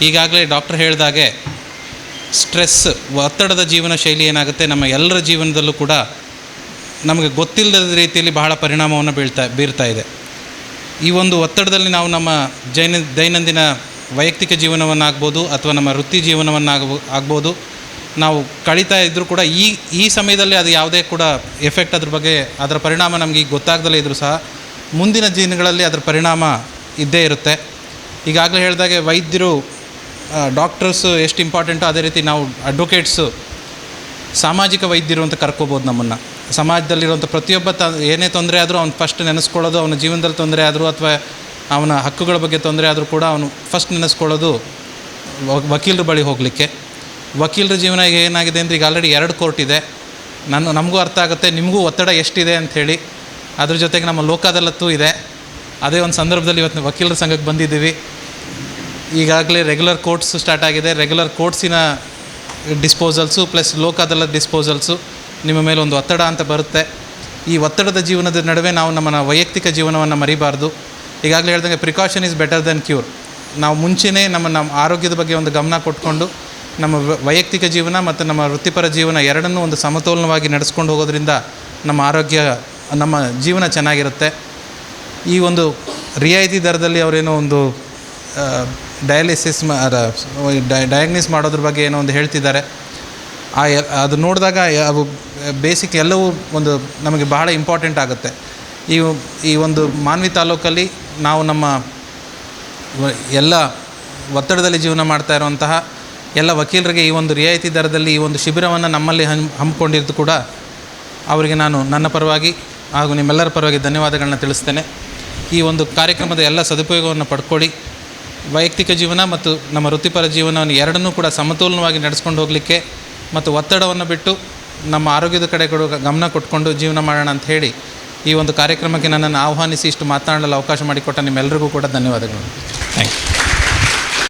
ಈಗಾಗಲೇ ಡಾಕ್ಟರ್ ಹೇಳಿದಾಗೆ ಸ್ಟ್ರೆಸ್, ಒತ್ತಡದ ಜೀವನ ಶೈಲಿ ಏನಾಗುತ್ತೆ ನಮ್ಮ ಎಲ್ಲರ ಜೀವನದಲ್ಲೂ ಕೂಡ ನಮಗೆ ಗೊತ್ತಿಲ್ಲದ ರೀತಿಯಲ್ಲಿ ಬಹಳ ಪರಿಣಾಮವನ್ನು ಬೀರ್ತಾ ಇದೆ. ಈ ಒಂದು ಒತ್ತಡದಲ್ಲಿ ನಾವು ನಮ್ಮ ದೈನಂದಿನ ವೈಯಕ್ತಿಕ ಜೀವನವನ್ನಾಗ್ಬೋದು ಅಥವಾ ನಮ್ಮ ವೃತ್ತಿ ಜೀವನವನ್ನಾಗ್ಬೋದು ನಾವು ಕಳೀತಾ ಇದ್ದರೂ ಕೂಡ ಈ ಸಮಯದಲ್ಲಿ ಅದು ಯಾವುದೇ ಕೂಡ ಎಫೆಕ್ಟ್ ಅದರ ಪರಿಣಾಮ ನಮಗೆ ಈಗ ಗೊತ್ತಾಗ್ದಲೇ ಇದ್ದರೂ ಸಹ ಮುಂದಿನ ದಿನಗಳಲ್ಲಿ ಅದರ ಪರಿಣಾಮ ಇದ್ದೇ ಇರುತ್ತೆ. ಈಗಾಗಲೇ ಹೇಳಿದಾಗೆ ವೈದ್ಯರು, ಡಾಕ್ಟರ್ಸು ಎಷ್ಟು ಇಂಪಾರ್ಟೆಂಟೋ ಅದೇ ರೀತಿ ನಾವು ಅಡ್ವೊಕೇಟ್ಸು ಸಾಮಾಜಿಕ ವೈದ್ಯರು ಅಂತ ಕರ್ಕೋಬೋದು. ನಮ್ಮನ್ನು ಸಮಾಜದಲ್ಲಿರುವಂಥ ಪ್ರತಿಯೊಬ್ಬ ಏನೇ ತೊಂದರೆ ಆದರೂ ಅವ್ನು ಫಸ್ಟ್ ನೆನೆಸ್ಕೊಳ್ಳೋದು, ಅವನ ಜೀವನದಲ್ಲಿ ತೊಂದರೆ ಆದರೂ ಅಥವಾ ಅವನ ಹಕ್ಕುಗಳ ಬಗ್ಗೆ ತೊಂದರೆ ಆದರೂ ಕೂಡ ಅವನು ಫಸ್ಟ್ ನೆನೆಸ್ಕೊಳ್ಳೋದು ವಕೀಲರ ಬಳಿ ಹೋಗಲಿಕ್ಕೆ. ವಕೀಲರ ಜೀವನ ಈಗ ಏನಾಗಿದೆ ಅಂದರೆ ಈಗ ಆಲ್ರೆಡಿ 2 ಕೋರ್ಟ್ ಇದೆ. ನಮಗೂ ಅರ್ಥ ಆಗುತ್ತೆ, ನಿಮಗೂ ಒತ್ತಡ ಎಷ್ಟಿದೆ ಅಂಥೇಳಿ. ಅದ್ರ ಜೊತೆಗೆ ನಮ್ಮ ಲೋಕ ಅದಾಲತ್ತು ಇದೆ. ಅದೇ ಒಂದು ಸಂದರ್ಭದಲ್ಲಿ ಇವತ್ತು ವಕೀಲರ ಸಂಘಕ್ಕೆ ಬಂದಿದ್ದೀವಿ. ಈಗಾಗಲೇ ರೆಗ್ಯುಲರ್ ಕೋರ್ಟ್ಸ್ ಸ್ಟಾರ್ಟ್ ಆಗಿದೆ. ರೆಗ್ಯುಲರ್ ಕೋರ್ಟ್ಸಿನ ಡಿಸ್ಪೋಸಲ್ಸು ಪ್ಲಸ್ ಲೋಕ ಅದಾಲತ್ ಡಿಸ್ಪೋಸಲ್ಸು ನಿಮ್ಮ ಮೇಲೆ ಒಂದು ಒತ್ತಡ ಅಂತ ಬರುತ್ತೆ. ಈ ಒತ್ತಡದ ಜೀವನದ ನಡುವೆ ನಾವು ನಮ್ಮ ವೈಯಕ್ತಿಕ ಜೀವನವನ್ನು ಮರಿಬಾರ್ದು. ಈಗಾಗಲೇ ಹೇಳಿದಂಗೆ precaution is better then cure. ನಾವು ಮುಂಚೆನೇ ನಮ್ಮ ಆರೋಗ್ಯದ ಬಗ್ಗೆ ಒಂದು ಗಮನ ಕೊಟ್ಕೊಂಡು ನಮ್ಮ ವೈಯಕ್ತಿಕ ಜೀವನ ಮತ್ತು ನಮ್ಮ ವೃತ್ತಿಪರ ಜೀವನ ಎರಡನ್ನೂ ಒಂದು ಸಮತೋಲನವಾಗಿ ನಡೆಸ್ಕೊಂಡು ಹೋಗೋದ್ರಿಂದ ನಮ್ಮ ಆರೋಗ್ಯ, ನಮ್ಮ ಜೀವನ ಚೆನ್ನಾಗಿರುತ್ತೆ. ಈ ಒಂದು ರಿಯಾಯಿತಿ ದರದಲ್ಲಿ ಅವರೇನೋ ಒಂದು ಡಯಾಗ್ನಿಸ್ ಮಾಡೋದ್ರ ಬಗ್ಗೆ ಏನೋ ಒಂದು ಹೇಳ್ತಿದ್ದಾರೆ. ಅದು ನೋಡಿದಾಗ ಅವು ಬೇಸಿಕ್ ಎಲ್ಲವೂ ಒಂದು ನಮಗೆ ಬಹಳ ಇಂಪಾರ್ಟೆಂಟ್ ಆಗುತ್ತೆ. ಈ ಒಂದು ಮಾನ್ವಿ ತಾಲೂಕಲ್ಲಿ ನಾವು ನಮ್ಮ ಎಲ್ಲ ಒತ್ತಡದಲ್ಲಿ ಜೀವನ ಮಾಡ್ತಾ ಇರುವಂತಹ ಎಲ್ಲ ವಕೀಲರಿಗೆ ಈ ಒಂದು ರಿಯಾಯಿತಿ ದರದಲ್ಲಿ ಈ ಒಂದು ಶಿಬಿರವನ್ನು ನಮ್ಮಲ್ಲಿ ಹಮ್ಮಿಕೊಂಡಿದ್ದು ಕೂಡ ಅವರಿಗೆ ನಾನು ನನ್ನ ಪರವಾಗಿ ಹಾಗೂ ನಿಮ್ಮೆಲ್ಲರ ಪರವಾಗಿ ಧನ್ಯವಾದಗಳನ್ನ ತಿಳಿಸ್ತೇನೆ. ಈ ಒಂದು ಕಾರ್ಯಕ್ರಮದ ಎಲ್ಲ ಸದುಪಯೋಗವನ್ನು ಪಡ್ಕೊಳ್ಳಿ. ವೈಯಕ್ತಿಕ ಜೀವನ ಮತ್ತು ನಮ್ಮ ವೃತ್ತಿಪರ ಜೀವನವನ್ನು ಎರಡನ್ನೂ ಕೂಡ ಸಮತೋಲನವಾಗಿ ನಡೆಸ್ಕೊಂಡು ಹೋಗಲಿಕ್ಕೆ ಮತ್ತು ಒತ್ತಡವನ್ನು ಬಿಟ್ಟು ನಮ್ಮ ಆರೋಗ್ಯದ ಕಡೆ ಗಮನ ಕೊಟ್ಕೊಂಡು ಜೀವನ ಮಾಡೋಣ ಅಂತ ಹೇಳಿ ಈ ಒಂದು ಕಾರ್ಯಕ್ರಮಕ್ಕೆ ನನ್ನನ್ನು ಆಹ್ವಾನಿಸಿ ಇಷ್ಟು ಮಾತನಾಡಲು ಅವಕಾಶ ಮಾಡಿಕೊಟ್ಟ ನಿಮ್ಮೆಲ್ಲರಿಗೂ ಕೂಡ ಧನ್ಯವಾದಗಳು. Thank you.